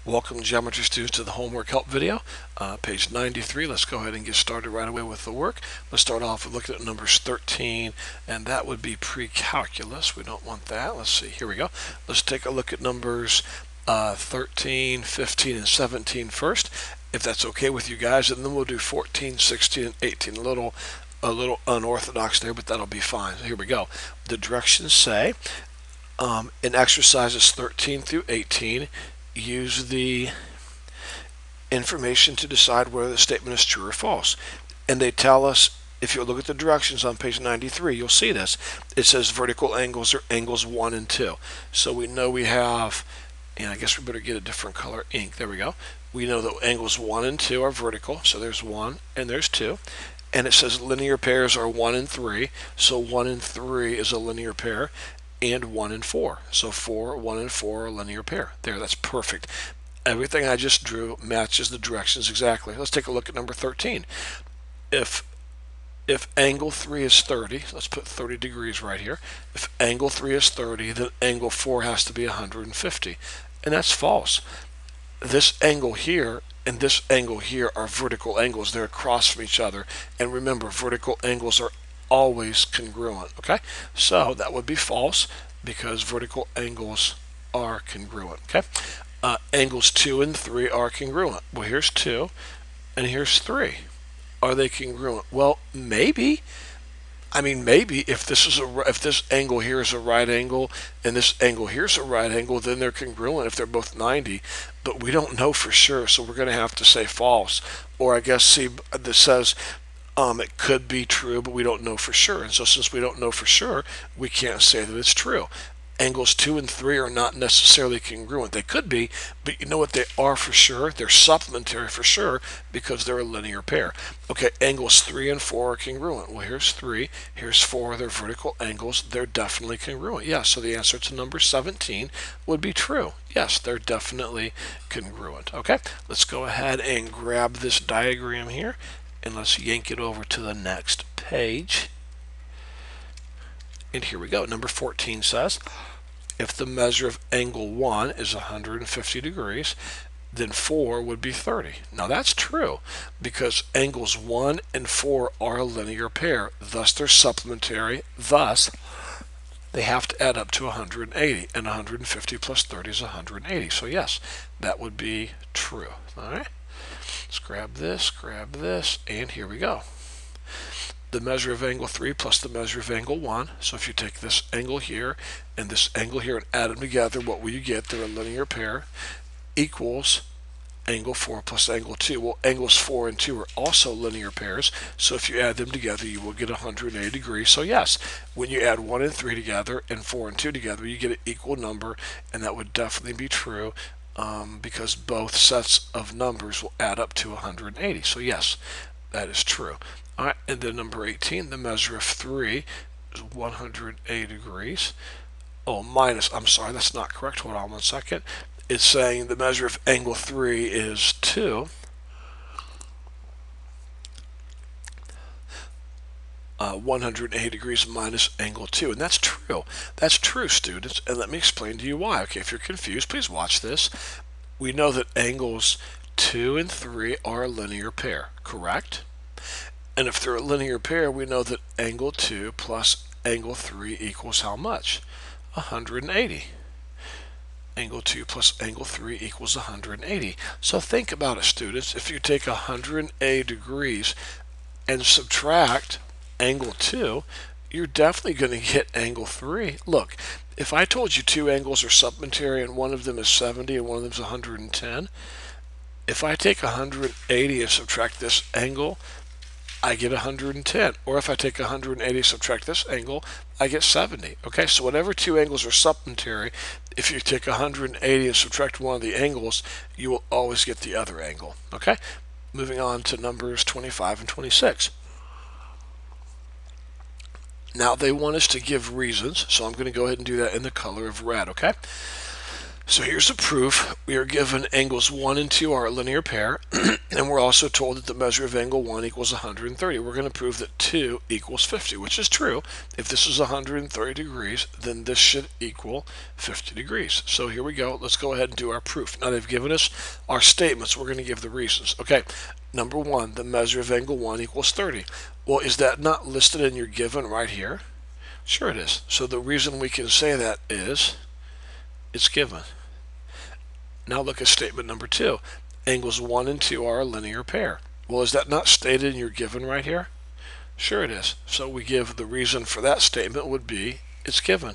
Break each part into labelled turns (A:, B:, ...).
A: Welcome, geometry students, to the homework help video, page 93. Let's go ahead and get started right away with the work. Let's start off with looking at numbers 13, and that would be pre-calculus. We don't want that. Let's see. Here we go. Let's take a look at numbers 13, 15, and 17 first, if that's okay with you guys, and then we'll do 14, 16, and 18. A little unorthodox there, but that'll be fine. So here we go. The directions say, in exercises 13 through 18, use the information to decide whether the statement is true or false. And they tell us, if you look at the directions on page 93, you'll see this. It says vertical angles are angles 1 and 2. So we know we have, and I guess we better get a different color ink. There we go. We know that angles 1 and 2 are vertical. So there's 1 and there's 2. And it says linear pairs are 1 and 3. So 1 and 3 is a linear pair. And 1 and 4. So 1 and 4 are a linear pair. There, that's perfect. Everything I just drew matches the directions exactly. Let's take a look at number 13. If angle 3 is 30, let's put 30 degrees right here. If angle 3 is 30, then angle 4 has to be 150. And that's false. This angle here and this angle here are vertical angles. They're across from each other. And remember, vertical angles are always congruent. Okay, so that would be false because vertical angles are congruent. Okay, angles 2 and 3 are congruent. Well, here's 2 and here's 3. Are they congruent? Well, maybe. I mean, maybe if this angle here is a right angle and this angle here is a right angle, then they're congruent if they're both 90. But we don't know for sure, so we're going to have to say false. Or I guess see, this says it could be true, but we don't know for sure. And so since we don't know for sure, we can't say that it's true. Angles 2 and 3 are not necessarily congruent. They could be, but you know what they are for sure? They're supplementary for sure because they're a linear pair. Okay, angles 3 and 4 are congruent. Well, here's 3, here's 4. They're vertical angles. They're definitely congruent. Yes, so the answer to number 17 would be true. Yes, they're definitely congruent. Okay, let's go ahead and grab this diagram here. And let's yank it over to the next page. And here we go. Number 14 says, if the measure of angle 1 is 150 degrees, then 4 would be 30. Now that's true because angles 1 and 4 are a linear pair. Thus they're supplementary. Thus they have to add up to 180. And 150 plus 30 is 180. So yes, that would be true. All right. Let's grab this, and here we go. The measure of angle 3 plus the measure of angle 1. So if you take this angle here and this angle here and add them together, what will you get? They're a linear pair, equals angle 4 plus angle 2. Well, angles 4 and 2 are also linear pairs, so if you add them together, you will get 180 degrees. So yes, when you add 1 and 3 together and 4 and 2 together, you get an equal number, and that would definitely be true. Because both sets of numbers will add up to 180. So yes, that is true. All right, and then number 18, the measure of 3 is 180 degrees. Oh, minus, I'm sorry, that's not correct. Hold on 1 second. It's saying the measure of angle 3 is 2. 180 degrees minus angle 2, and that's true. That's true, students, and let me explain to you why. Okay, if you're confused, please watch this. We know that angles 2 and 3 are a linear pair, correct? And if they're a linear pair, we know that angle 2 plus angle 3 equals how much? 180. Angle 2 plus angle 3 equals 180. So think about it, students. If you take 180 degrees and subtract angle 2, you're definitely going to get angle 3. Look, if I told you two angles are supplementary and one of them is 70 and one of them is 110, if I take 180 and subtract this angle, I get 110. Or if I take 180 and subtract this angle, I get 70. Okay, so whenever two angles are supplementary, if you take 180 and subtract one of the angles, you will always get the other angle. Okay, moving on to numbers 25 and 26. Now they want us to give reasons, so I'm going to go ahead and do that in the color of red, okay? So here's the proof. We are given angles 1 and 2 are a linear pair, and we're also told that the measure of angle 1 equals 130. We're going to prove that 2 equals 50, which is true. If this is 130 degrees, then this should equal 50 degrees. So here we go. Let's go ahead and do our proof. Now they've given us our statements. We're going to give the reasons. Okay, number 1, the measure of angle 1 equals 30. Well, is that not listed in your given right here? Sure it is. So the reason we can say that is it's given. Now look at statement number 2. Angles 1 and 2 are a linear pair. Well, is that not stated in your given right here? Sure it is. So we give the reason for that statement would be it's given.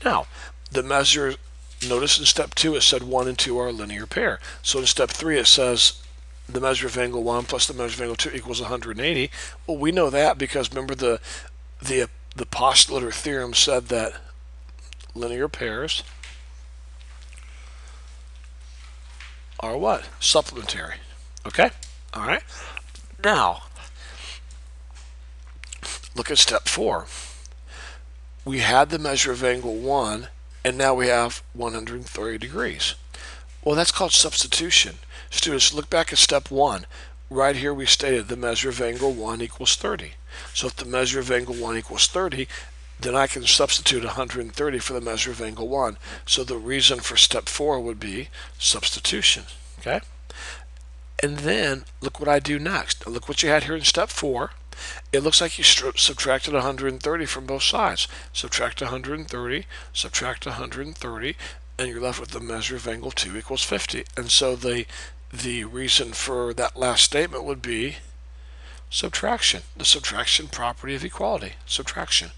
A: Now, the measure, notice in step 2 it said 1 and 2 are a linear pair. So in step 3 it says the measure of angle 1 plus the measure of angle 2 equals 180. Well, we know that because remember the postulate or theorem said that linear pairs are what? Supplementary. Okay? All right. Now, look at step 4. We had the measure of angle 1, and now we have 130 degrees. Well, that's called substitution. Students, look back at step 1. Right here we stated the measure of angle 1 equals 30. So if the measure of angle 1 equals 30, then I can substitute 130 for the measure of angle 1. So the reason for step 4 would be substitution. Okay? And then look what I do next. Look what you had here in step 4. It looks like you subtracted 130 from both sides. Subtract 130, subtract 130, and you're left with the measure of angle 2 equals 50. And so the reason for that last statement would be subtraction, the subtraction property of equality. Subtraction.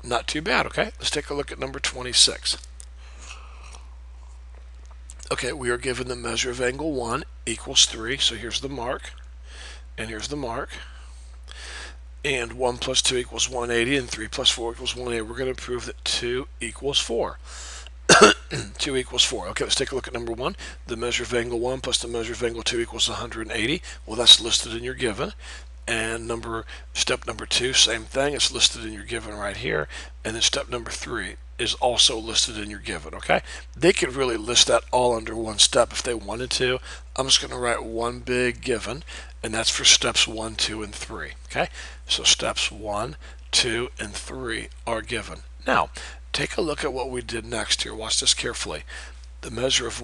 A: Not too bad, okay? Let's take a look at number 26. Okay, we are given the measure of angle 1 equals 3. So here's the mark, and here's the mark. And 1 plus 2 equals 180, and 3 plus 4 equals 180. We're going to prove that 2 equals 4. 2 equals 4. Okay, let's take a look at number 1. The measure of angle 1 plus the measure of angle 2 equals 180. Well, that's listed in your given. And step number 2, same thing. It's listed in your given right here. And then step number 3 is also listed in your given, okay? They could really list that all under one step if they wanted to. I'm just going to write one big given, and that's for steps 1, 2, and 3, okay? So steps 1, 2, and 3 are given. Now, take a look at what we did next here. Watch this carefully. The measure of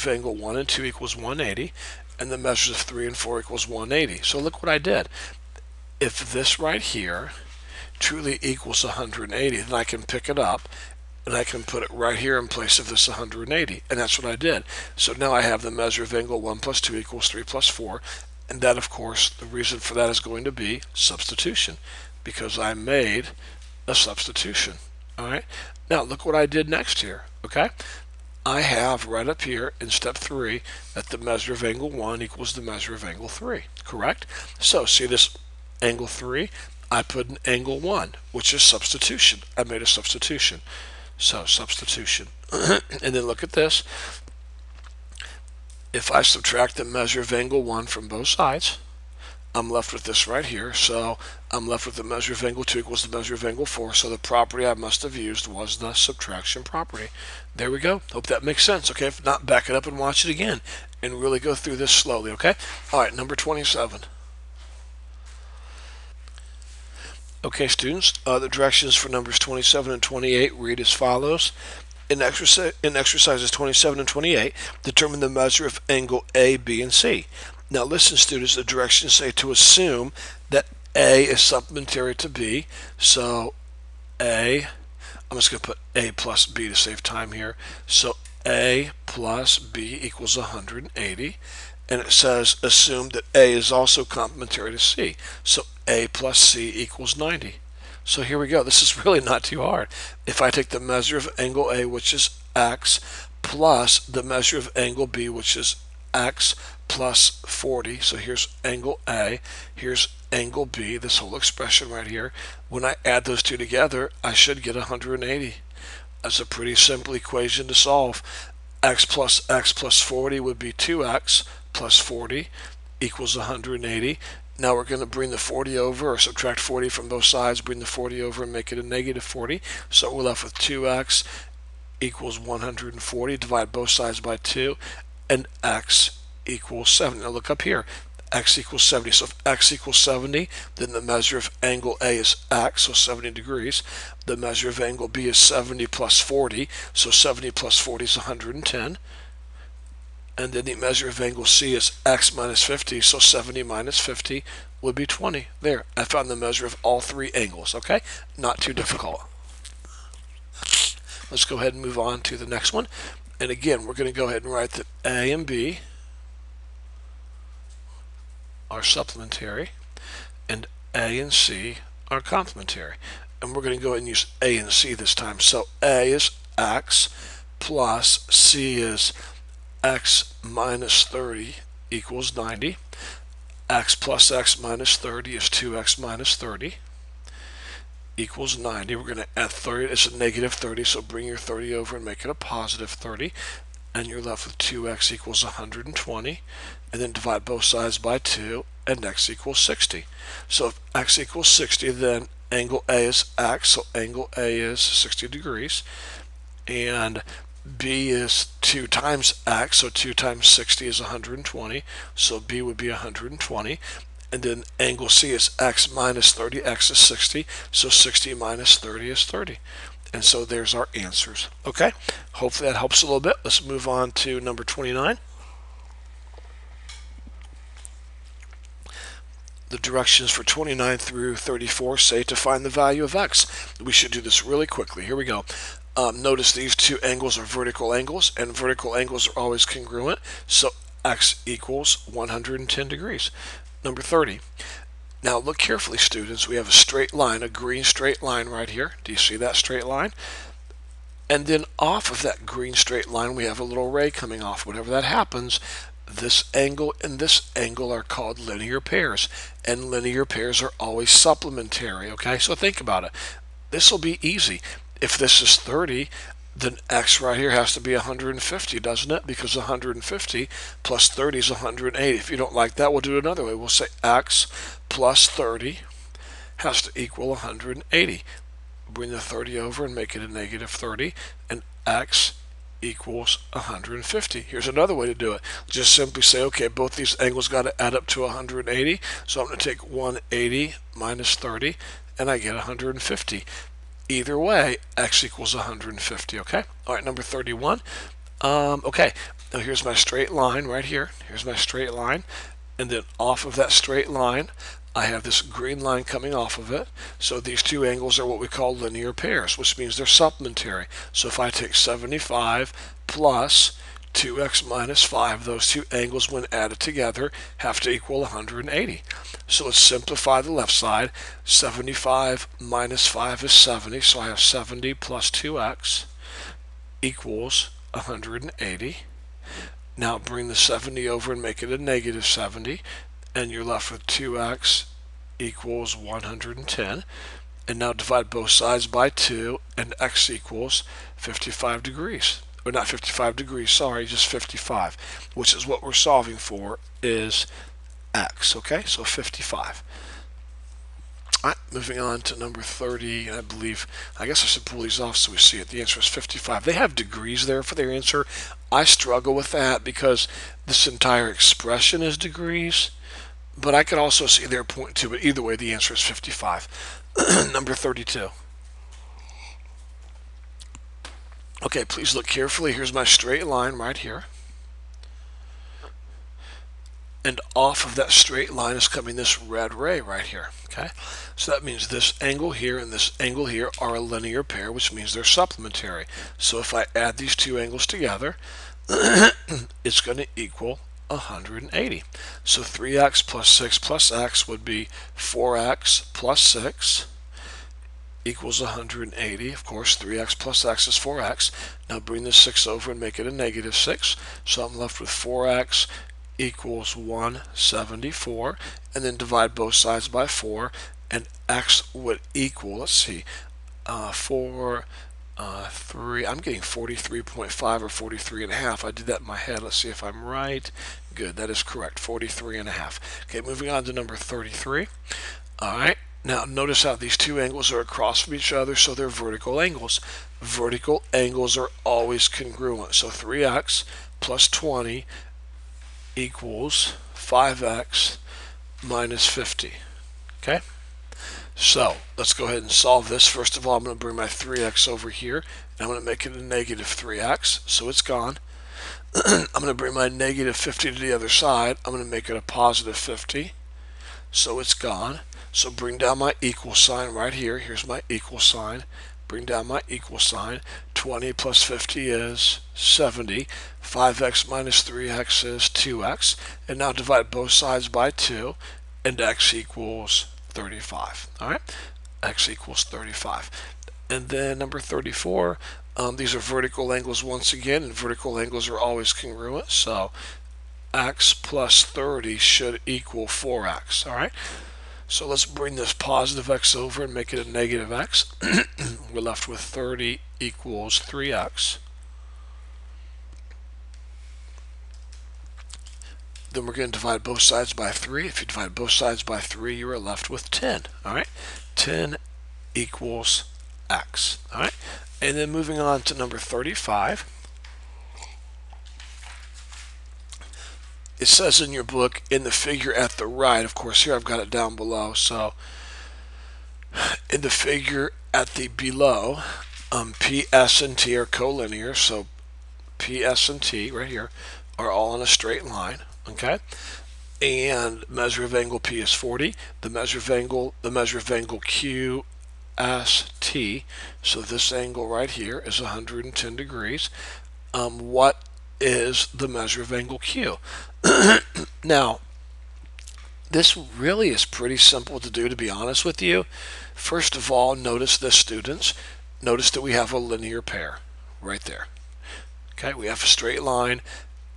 A: angle 1 and 2 equals 180, and the measures of 3 and 4 equals 180. So look what I did. If this right here truly equals 180, then I can pick it up and I can put it right here in place of this 180, and that's what I did. So now I have the measure of angle 1 plus 2 equals 3 plus 4, and that, of course, the reason for that is going to be substitution, because I made a substitution. All right. Now look what I did next here. Okay. I have right up here in step 3 that the measure of angle 1 equals the measure of angle 3. Correct? So see this angle 3? I put an angle 1, which is substitution. I made a substitution. So substitution. And then look at this. If I subtract the measure of angle 1 from both sides, I'm left with this right here. So I'm left with the measure of angle 2 equals the measure of angle 4. So the property I must have used was the subtraction property. There we go. Hope that makes sense. Okay, if not, back it up and watch it again and really go through this slowly. Okay. All right, number 27. Okay, students, the directions for numbers 27 and 28 read as follows. In exercises 27 and 28, determine the measure of angle A, B, and C. Now listen, students, the directions say to assume that A is supplementary to B. So I'm just going to put A plus B to save time here. So A plus B equals 180. And it says assume that A is also complementary to C. So A plus C equals 90. So here we go. This is really not too hard. If I take the measure of angle A, which is x, plus the measure of angle B, which is x plus 40. So here's angle A, here's angle B, this whole expression right here. When I add those two together, I should get 180. That's a pretty simple equation to solve. X plus 40 would be 2x plus 40 equals 180. Now we're going to bring the 40 over, or subtract 40 from both sides, bring the 40 over and make it a negative 40. So we're left with 2x equals 140. Divide both sides by 2, and x equals 70. Now look up here. X equals 70. So if x equals 70, then the measure of angle A is x, so 70 degrees. The measure of angle B is 70 plus 40, so 70 plus 40 is 110. And then the measure of angle C is x minus 50, so 70 minus 50 would be 20. There, I found the measure of all three angles, okay? Not too difficult. Let's go ahead and move on to the next one. And again, we're going to go ahead and write that A and B are supplementary, and A and C are complementary. And we're going to go ahead and use A and C this time. So A is x plus C is x minus 30 equals 90. X plus x minus 30 is 2x minus 30 equals 90. We're going to add 30. It's a negative 30, so bring your 30 over and make it a positive 30. And you're left with 2x equals 120. And then divide both sides by 2, and x equals 60. So if x equals 60, then angle A is x, so angle A is 60 degrees. And B is 2 times x, so 2 times 60 is 120, so B would be 120. And then angle C is x minus 30, x is 60, so 60 minus 30 is 30. And so there's our answers. Okay, hopefully that helps a little bit. Let's move on to number 29. The directions for 29 through 34 say to find the value of x. We should do this really quickly. Here we go. Notice these two angles are vertical angles, and vertical angles are always congruent, so x equals 110 degrees. Number 30. Now look carefully, students. We have a straight line, a green straight line right here. Do you see that straight line? And then off of that green straight line, we have a little ray coming off. Whenever that happens, this angle and this angle are called linear pairs, and linear pairs are always supplementary, okay? So think about it. This will be easy. If this is 30, then x right here has to be 150, doesn't it? Because 150 plus 30 is 180. If you don't like that, we'll do it another way. We'll say x plus 30 has to equal 180. Bring the 30 over and make it a negative 30, and x equals 150. Here's another way to do it. Just simply say, okay, both these angles got to add up to 180, so I'm going to take 180 minus 30, and I get 150. Either way, x equals 150, okay? All right, number 31. Okay, now here's my straight line right here. Here's my straight line, and then off of that straight line, I have this green line coming off of it. So these two angles are what we call linear pairs, which means they're supplementary. So if I take 75 plus 2x minus 5, those two angles when added together have to equal 180. So let's simplify the left side. 75 minus 5 is 70, so I have 70 plus 2x equals 180. Now bring the 70 over and make it a negative 70, and you're left with 2x equals 110. And now divide both sides by 2, and x equals 55 degrees. Or not 55 degrees, sorry, just 55, which is what we're solving for, is x, okay? So 55. All right, moving on to number 30, I believe, I guess I should pull these off so we see it. The answer is 55. They have degrees there for their answer. I struggle with that because this entire expression is degrees, but I could also see their point too, but either way, the answer is 55. Number 32. Okay, please look carefully. Here's my straight line right here. And off of that straight line is coming this red ray right here, okay? So that means this angle here and this angle here are a linear pair, which means they're supplementary. So if I add these two angles together, it's going to equal 180. So 3x plus 6 plus x would be 4x plus 6 equals 180. Of course, 3x plus x is 4x. Now bring the 6 over and make it a negative 6. So I'm left with 4x equals 174. And then divide both sides by 4. And x would equal, let's see, 3, I'm getting 43.5 or 43 and a half. I did that in my head. Let's see if I'm right. Good, that is correct, 43 and a half. Okay, moving on to number 33. All right. Now notice how these two angles are across from each other, so they're vertical angles. Vertical angles are always congruent. So 3x plus 20 equals 5x minus 50. Okay? So let's go ahead and solve this. First of all, I'm going to bring my 3x over here, and I'm going to make it a negative 3x, so it's gone. I'm going to bring my negative 50 to the other side. I'm going to make it a positive 50, so it's gone. So bring down my equal sign right here. Here's my equal sign. Bring down my equal sign. 20 plus 50 is 70. 5x minus 3x is 2x. And now divide both sides by 2, and x equals 35. All right? X equals 35. And then number 34, these are vertical angles once again, and vertical angles are always congruent. So x plus 30 should equal 4x. All right? So let's bring this positive x over and make it a negative x. We're left with 30 equals 3x. Then we're going to divide both sides by 3. If you divide both sides by 3, you are left with 10. All right? 10 equals x. All right? And then moving on to number 35. It says in your book, in the figure at the right, of course here I've got it down below, so in the figure at the below, PS and T are collinear, so PS and T right here are all in a straight line, okay? And measure of angle P is 40, the measure of angle QST, so this angle right here is 110 degrees. What is the measure of angle Q? Now, this really is pretty simple to do, to be honest with you. First of all, notice this, students. Notice that we have a linear pair right there. Okay, we have a straight line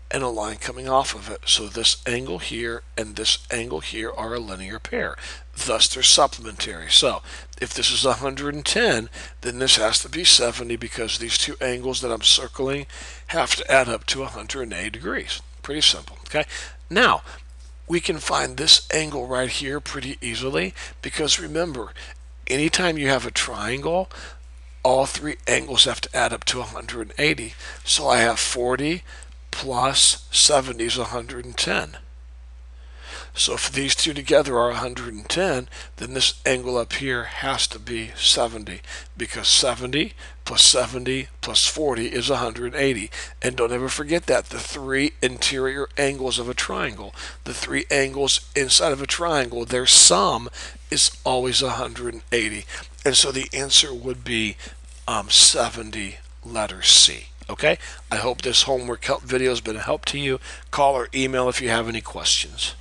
A: and a line coming off of it. So this angle here and this angle here are a linear pair. Thus, they're supplementary. So if this is 110, then this has to be 70 because these two angles that I'm circling have to add up to 180 degrees. Pretty simple. Okay. Now, we can find this angle right here pretty easily because remember, anytime you have a triangle, all three angles have to add up to 180. So I have 40 plus 70 is 110. So if these two together are 110, then this angle up here has to be 70 because 70 plus 40 is 180. And don't ever forget that, the three interior angles of a triangle, the three angles inside of a triangle, their sum is always 180. And so the answer would be 70, letter C. Okay? I hope this homework help video has been a help to you. Call or email if you have any questions.